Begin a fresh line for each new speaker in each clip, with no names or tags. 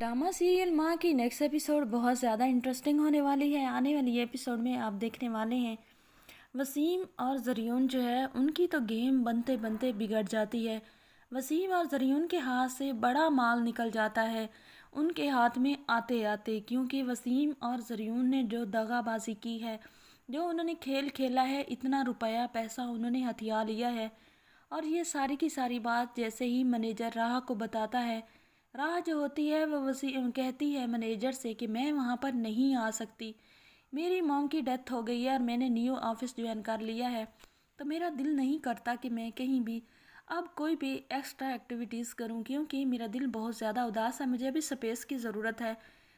Drama serial माँ की next episode बहुत ज़्यादा इंटरेस्टिंग होने वाली है। आने वाली एपिसोड में आप देखने वाले हैं वसीम और ज़रियून जो है उनकी तो गेम बनते बनते बिगड़ जाती है। वसीम और ज़रियून के हाथ से बड़ा माल निकल जाता है उनके हाथ में आते आते, क्योंकि वसीम और ज़रियून ने जो दगाबाजी की है, जो उन्होंने खेल खेला है, इतना रुपया पैसा उन्होंने हथिया लिया है। और ये सारी की सारी बात जैसे ही मैनेजर राह को बताता है, राह जो होती है वो वसीम कहती है मैनेजर से कि मैं वहाँ पर नहीं आ सकती, मेरी मॉम की डेथ हो गई है और मैंने न्यू ऑफिस ज्वाइन कर लिया है, तो मेरा दिल नहीं करता कि मैं कहीं भी अब कोई भी एक्स्ट्रा एक्टिविटीज़ करूं, क्योंकि मेरा दिल बहुत ज़्यादा उदास है, मुझे अभी स्पेस की ज़रूरत है।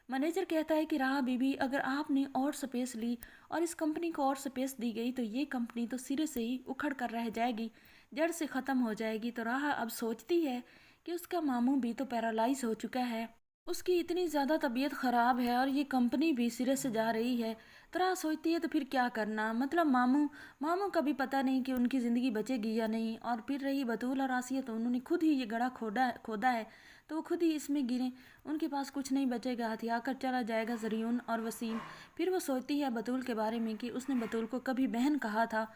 मैनेजर कहता है कि राह बीबी, अगर आपने और स्पेस ली और इस कंपनी को और स्पेस दी गई तो ये कंपनी तो सिरे से ही उखड़ कर रह जाएगी, जड़ से ख़त्म हो जाएगी। तो राह अब सोचती है कि उसका मामू भी तो पैरालाइज हो चुका है, उसकी इतनी ज़्यादा तबीयत ख़राब है और ये कंपनी भी सिरे से जा रही है। तो राह सोचती है तो फिर क्या करना, मतलब मामू मामू का भी पता नहीं कि उनकी ज़िंदगी बचेगी या नहीं। और फिर रही बतूल और आसिया, तो उन्होंने खुद ही ये गड्ढा खोदा है, तो वो खुद ही इसमें गिरे, उनके पास कुछ नहीं बचेगा, हथिया कर चला जाएगा ज़रियून और वसीम। फिर वो सोचती है बतूल के बारे में कि उसने बतूल को कभी बहन कहा था।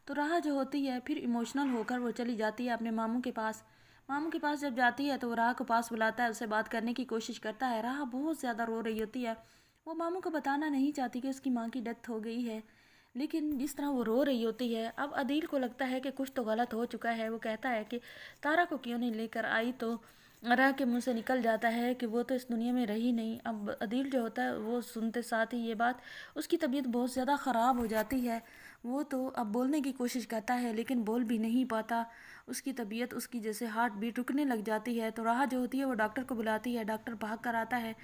तो राह जो होती है फिर इमोशनल होकर वो चली जाती है अपने मामू के पास। मामू के पास जब जाती है तो वो राह को पास बुलाता है, उससे बात करने की कोशिश करता है। राह बहुत ज़्यादा रो रही होती है, वो मामू को बताना नहीं चाहती कि उसकी माँ की डेथ हो गई है, लेकिन जिस तरह वो रो रही होती है, अब अदील को लगता है कि कुछ तो गलत हो चुका है। वो कहता है कि तारा को क्यों नहीं लेकर आई, तो राह के मुंह से निकल जाता है कि वो तो इस दुनिया में रही नहीं। अब अदील जो होता है वो सुनते साथ ही ये बात, उसकी तबीयत बहुत ज़्यादा ख़राब हो जाती है। वो तो अब बोलने की कोशिश करता है लेकिन बोल भी नहीं पाता, उसकी तबीयत, उसकी जैसे हार्ट बीट रुकने लग जाती है। तो राह जो होती है वो डॉक्टर को बुलाती है, डॉक्टर भाग कर आता है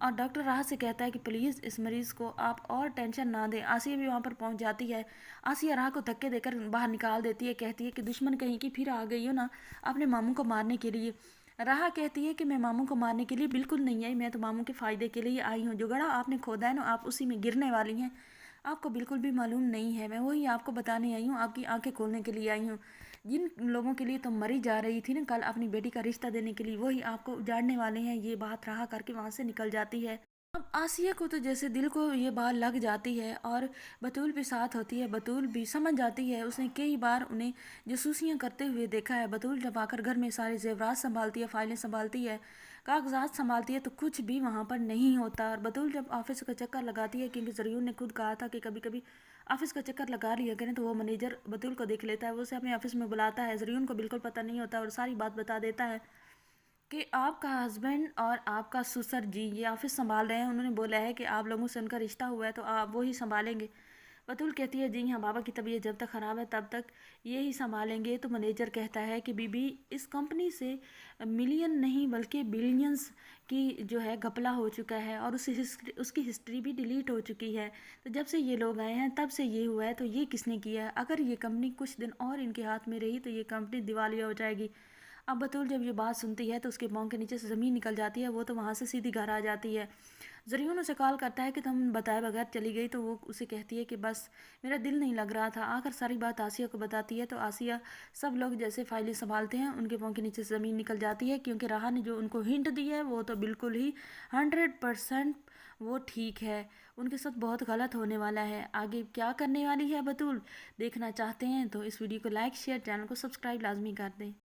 और डॉक्टर राह से कहता है कि प्लीज़ इस मरीज़ को आप और टेंशन ना दें। आसिया भी वहाँ पर पहुँच जाती है, आसिया राह को धक्के देकर बाहर निकाल देती है, कहती है कि दुश्मन कहीं की फिर आ गई हो ना अपने मामू को मारने के लिए। राह कहती है कि मैं मामू को मारने के लिए बिल्कुल नहीं आई, मैं तो मामू के फ़ायदे के लिए आई हूँ, जो गड़ा आपने खोदा है ना आप उसी में गिरने वाली हैं, आपको बिल्कुल भी मालूम नहीं है, मैं वही आपको बताने आई हूँ, आपकी आंखें खोलने के लिए आई हूँ। जिन लोगों के लिए तुम मरी जा रही थी ना कल अपनी बेटी का रिश्ता देने के लिए, वही आपको उजाड़ने वाले हैं। ये बात राह करके वहाँ से निकल जाती है। अब आसिया को तो जैसे दिल को ये बात लग जाती है और बतूल भी साथ होती है, बतूल भी समझ जाती है, उसने कई बार उन्हें जासूसियाँ करते हुए देखा है। बतूल जब आकर घर में सारे जेवरात संभालती है, फाइलें संभालती है, कागजात संभालती है, तो कुछ भी वहाँ पर नहीं होता। और बतूल जब ऑफिस का चक्कर लगाती है, क्योंकि ज़रियून ने खुद कहा था कि कभी कभी ऑफिस का चक्कर लगा लिया करें, तो वो मैनेजर बतूल को देख लेता है, वो उसे अपने ऑफिस में बुलाता है। ज़रियून को बिल्कुल पता नहीं होता और सारी बात बता देता है कि आपका हस्बैंड और आपका ससुर जी ये ऑफिस संभाल रहे हैं, उन्होंने बोला है कि आप लोगों से उनका रिश्ता हुआ है तो आप वो ही संभालेंगे। बतूल कहती है जी हाँ, बाबा की तबीयत जब तक ख़राब है तब तक ये ही संभालेंगे। तो मैनेजर कहता है कि बीबी, इस कंपनी से मिलियन नहीं बल्कि बिलियंस की जो है घपला हो चुका है और उसकी हिस्ट्री भी डिलीट हो चुकी है। तो जब से ये लोग आए हैं तब से ये हुआ है, तो ये किसने किया है? अगर ये कंपनी कुछ दिन और इनके हाथ में रही तो ये कंपनी दिवालिया हो जाएगी। अब बतूल जब ये बात सुनती है तो उसके पाँव के नीचे से ज़मीन निकल जाती है, वो तो वहाँ से सीधी घर आ जाती है। ज़रियून उसे कॉल करता है कि तुम बताए बगैर चली गई, तो वो उसे कहती है कि बस मेरा दिल नहीं लग रहा था। आकर सारी बात आसिया को बताती है, तो आसिया सब लोग जैसे फाइलें संभालते हैं उनके पाँव के नीचे से ज़मीन निकल जाती है, क्योंकि राह ने जो उनको हिंट दी है वो तो बिल्कुल ही 100% वो ठीक है, उनके साथ बहुत गलत होने वाला है। आगे क्या करने वाली है बतूल देखना चाहते हैं तो इस वीडियो को लाइक शेयर, चैनल को सब्सक्राइब लाजमी कर दें।